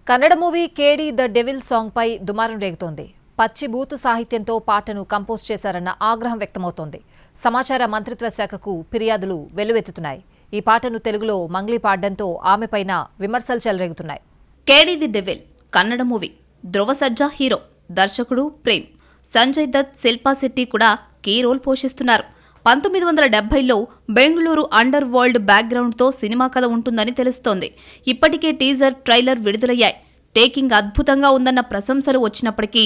Kannada movie KD the devil song పై దుమారం రేగుతోంది. పచ్చి బూతు సాహిత్యంతో పాటను కంపోజ్ చేశారన్న ఆగ్రహం వ్యక్తమవుతోంది. సమాచార మంత్రిత్వ శాఖకు ఫిర్యాదులు వెల్లువెత్తుతున్నాయి. ఈ పాటను తెలుగులో మంగ్లీ పాడడంతో ఆమెపైన విమర్శలు చెలరేగుతున్నాయి. KD the devil Kannada movie. Dhruva Sarja hero, దర్శకుడు ప్రేమ్, సంజయ్ దత్, శిల్పా శెట్టి కూడా కీ రోల్ పోషిస్తున్నారు. 1970లో బెంగళూరు అండర్ వరల్డ్ బ్యాక్గ్రౌండ్తో సినిమా కథ ఉంటుందని తెలుస్తోంది. ఇప్పటికే టీజర్, ట్రైలర్ విడుదలయ్యాయి. టేకింగ్ అద్భుతంగా ఉందన్న ప్రశంసలు వచ్చినప్పటికీ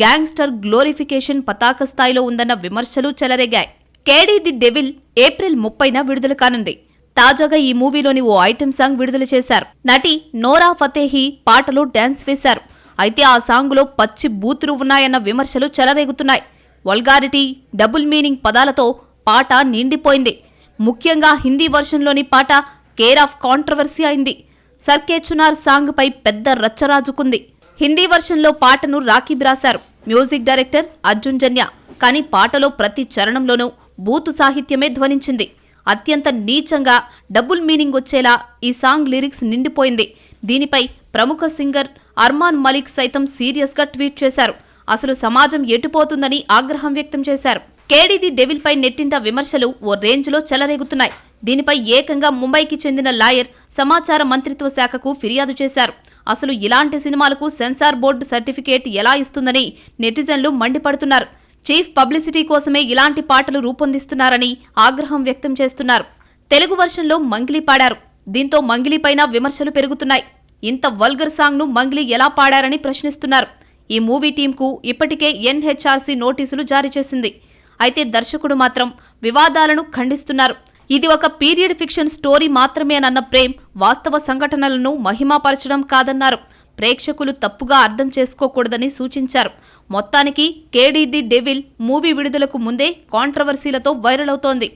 గ్యాంగ్స్టర్ గ్లోరిఫికేషన్ పతాక స్థాయిలో ఉందన్న విమర్శలు చెలరేగాయి. కేడి ది డెవిల్ ఏప్రిల్ 30న విడుదల కానుంది. తాజాగా ఈ మూవీలోని ఓ ఐటెం సాంగ్ విడుదల చేశారు. నటి నోరా ఫతేహి పాటలో డాన్స్ వేశారు. అయితే ఆ సాంగులో పచ్చి బూతులు ఉన్నాయన్న విమర్శలు చెలరేగుతున్నాయి. వల్గారిటీ, డబుల్ మీనింగ్ పదాలతో పాట నిండిపోయింది. ముఖ్యంగా హిందీ వర్షన్లోని పాట కేర్ ఆఫ్ కాంట్రవర్సీ అయింది. సర్కే చునార్ సాంగ్ పై పెద్ద రచ్చరాజుకుంది. హిందీ వర్షన్లో పాటను రాకీబ్ రాశారు, మ్యూజిక్ డైరెక్టర్ అర్జున్ జన్య. కానీ పాటలో ప్రతి చరణంలోనూ బూతు సాహిత్యమే ధ్వనించింది. అత్యంత నీచంగా, డబుల్ మీనింగ్ వచ్చేలా ఈ సాంగ్ లిరిక్స్ నిండిపోయింది. దీనిపై ప్రముఖ సింగర్ అర్మాన్ మలిక్ సైతం సీరియస్గా ట్వీట్ చేశారు. అసలు సమాజం ఎటుపోతుందని ఆగ్రహం వ్యక్తం చేశారు. కేడి ది డెవిల్ పై నెట్టింట విమర్శలు ఓ రేంజ్లో చెలరేగుతున్నాయి. దీనిపై ఏకంగా ముంబైకి చెందిన లాయర్ సమాచార మంత్రిత్వ శాఖకు ఫిర్యాదు చేశారు. అసలు ఇలాంటి సినిమాలకు సెన్సార్ బోర్డు సర్టిఫికేట్ ఎలా ఇస్తుందని నెటిజన్లు మండిపడుతున్నారు. చీఫ్ పబ్లిసిటీ కోసమే ఇలాంటి పాటలు రూపొందిస్తున్నారని ఆగ్రహం వ్యక్తం చేస్తున్నారు. తెలుగు వర్షన్లో మంగ్లీ పాడారు. దీంతో మంగ్లీపైన విమర్శలు పెరుగుతున్నాయి. ఇంత వల్గర్ సాంగ్ను మంగ్లీ ఎలా పాడారని ప్రశ్నిస్తున్నారు. ఈ మూవీ టీంకు ఇప్పటికే ఎన్హెచ్ఆర్సీ నోటీసులు జారీ చేసింది. అయితే దర్శకుడు మాత్రం వివాదాలను ఖండిస్తున్నారు. ఇది ఒక పీరియడ్ ఫిక్షన్ స్టోరీ మాత్రమేనన్న ప్రేమ్ వాస్తవ సంఘటనలను మహిమాపరచడం కాదన్నారు. ప్రేక్షకులు తప్పుగా అర్థం చేసుకోకూడదని సూచించారు. మొత్తానికి కేడి ది డెవిల్ మూవీ విడుదలకు ముందే కాంట్రవర్సీలతో వైరల్ అవుతోంది.